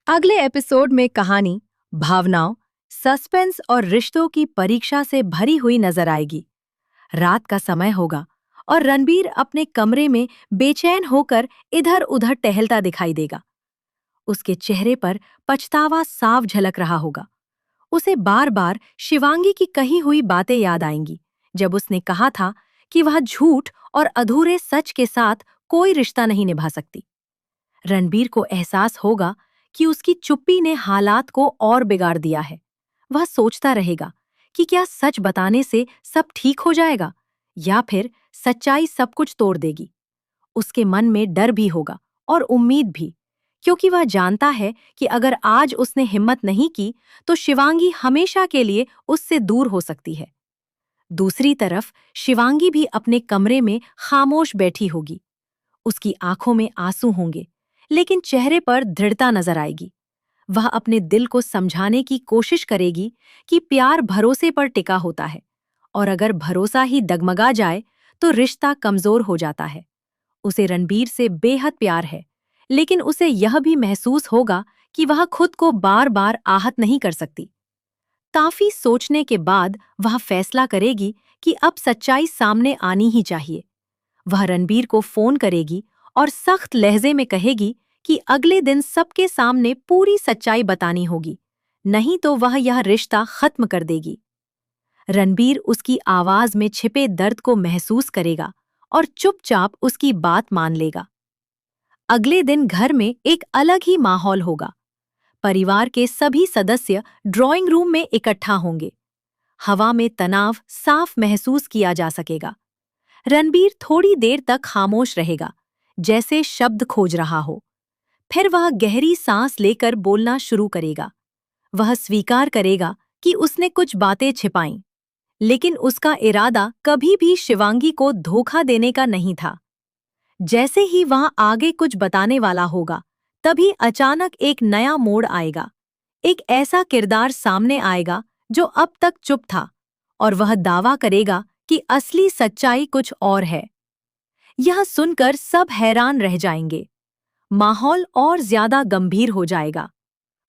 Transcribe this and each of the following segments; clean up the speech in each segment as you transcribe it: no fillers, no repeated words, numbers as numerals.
अगले एपिसोड में कहानी भावनाओं, सस्पेंस और रिश्तों की परीक्षा से भरी हुई नजर आएगी। रात का समय होगा और रणबीर अपने कमरे में बेचैन होकर इधर-उधर टहलता दिखाई देगा। उसके चेहरे पर पछतावा साफ झलक रहा होगा। उसे बार-बार शिवांगी की कही हुई बातें याद आएंगी, जब उसने कहा था कि वह झूठ और अधूरे सच के साथ कोई रिश्ता नहीं निभा सकती। रणबीर को एहसास होगा कि उसकी चुप्पी ने हालात को और बिगाड़ दिया है। वह सोचता रहेगा कि क्या सच बताने से सब ठीक हो जाएगा या फिर सच्चाई सब कुछ तोड़ देगी। उसके मन में डर भी होगा और उम्मीद भी, क्योंकि वह जानता है कि अगर आज उसने हिम्मत नहीं की तो शिवांगी हमेशा के लिए उससे दूर हो सकती है। दूसरी तरफ शिवांगी भी अपने कमरे में खामोश बैठी होगी। उसकी आंखों में आंसू होंगे, लेकिन चेहरे पर दृढ़ता नजर आएगी। वह अपने दिल को समझाने की कोशिश करेगी कि प्यार भरोसे पर टिका होता है और अगर भरोसा ही डगमगा जाए तो रिश्ता कमजोर हो जाता है। उसे रणबीर से बेहद प्यार है, लेकिन उसे यह भी महसूस होगा कि वह खुद को बार-बार आहत नहीं कर सकती। काफी सोचने के बाद वह फैसला करेगी कि अब सच्चाई सामने आनी ही चाहिए। वह रणबीर को फोन करेगी और सख्त लहजे में कहेगी कि अगले दिन सबके सामने पूरी सच्चाई बतानी होगी, नहीं तो वह यह रिश्ता खत्म कर देगी। रणबीर उसकी आवाज में छिपे दर्द को महसूस करेगा और चुपचाप उसकी बात मान लेगा। अगले दिन घर में एक अलग ही माहौल होगा। परिवार के सभी सदस्य ड्राइंग रूम में इकट्ठा होंगे। हवा में तनाव साफ महसूस किया जा सकेगा। रणबीर थोड़ी देर तक खामोश रहेगा, जैसे शब्द खोज रहा हो। फिर वह गहरी सांस लेकर बोलना शुरू करेगा। वह स्वीकार करेगा कि उसने कुछ बातें छिपाईं, लेकिन उसका इरादा कभी भी शिवांगी को धोखा देने का नहीं था। जैसे ही वह आगे कुछ बताने वाला होगा, तभी अचानक एक नया मोड़ आएगा। एक ऐसा किरदार सामने आएगा जो अब तक चुप था, और वह दावा करेगा कि असली सच्चाई कुछ और है। यह सुनकर सब हैरान रह जाएंगे। माहौल और ज्यादा गंभीर हो जाएगा।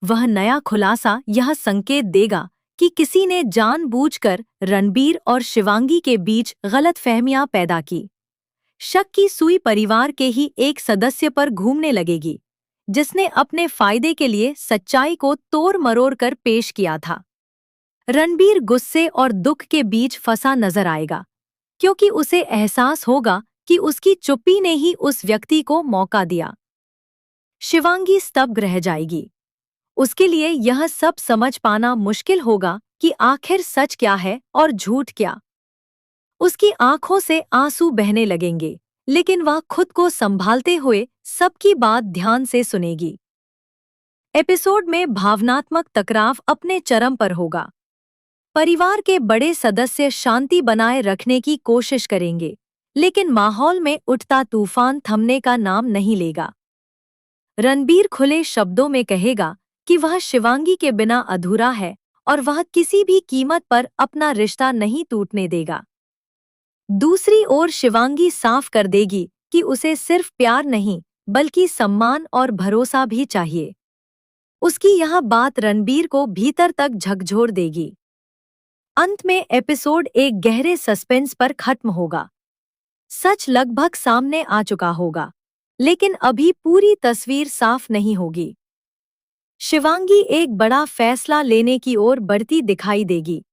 वह नया खुलासा यह संकेत देगा कि किसी ने जानबूझकर रणबीर और शिवांगी के बीच गलतफहमियां पैदा की। शक की सुई परिवार के ही एक सदस्य पर घूमने लगेगी, जिसने अपने फायदे के लिए सच्चाई को तोड़-मरोड़ कर पेश किया था। रणबीर गुस्से और दुख के बीच फंसा नजर आएगा, क्योंकि उसे एहसास होगा कि उसकी चुप्पी ने ही उस व्यक्ति को मौका दिया। शिवांगी स्तब्ध रह जाएगी। उसके लिए यह सब समझ पाना मुश्किल होगा कि आखिर सच क्या है और झूठ क्या। उसकी आंखों से आंसू बहने लगेंगे, लेकिन वह खुद को संभालते हुए सबकी बात ध्यान से सुनेगी। एपिसोड में भावनात्मक टकराव अपने चरम पर होगा। परिवार के बड़े सदस्य शांति बनाए रखने की कोशिश करेंगे, लेकिन माहौल में उठता तूफान थमने का नाम नहीं लेगा। रणबीर खुले शब्दों में कहेगा कि वह शिवांगी के बिना अधूरा है और वह किसी भी कीमत पर अपना रिश्ता नहीं टूटने देगा। दूसरी ओर शिवांगी साफ कर देगी कि उसे सिर्फ प्यार नहीं, बल्कि सम्मान और भरोसा भी चाहिए। उसकी यह बात रणबीर को भीतर तक झकझोर देगी। अंत में एपिसोड एक गहरे सस्पेंस पर खत्म होगा। सच लगभग सामने आ चुका होगा, लेकिन अभी पूरी तस्वीर साफ नहीं होगी। शिवांगी एक बड़ा फैसला लेने की ओर बढ़ती दिखाई देगी,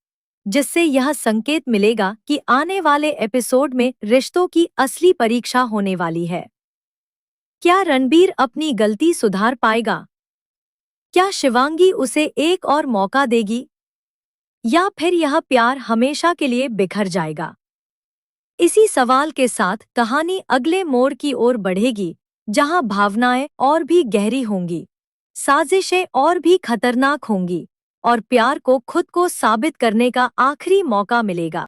जिससे यह संकेत मिलेगा कि आने वाले एपिसोड में रिश्तों की असली परीक्षा होने वाली है। क्या रणबीर अपनी गलती सुधार पाएगा? क्या शिवांगी उसे एक और मौका देगी? या फिर यह प्यार हमेशा के लिए बिखर जाएगा? इसी सवाल के साथ कहानी अगले मोड़ की ओर बढ़ेगी, जहां भावनाएं और भी गहरी होंगी, साजिशें और भी खतरनाक होंगी, और प्यार को खुद को साबित करने का आखिरी मौका मिलेगा।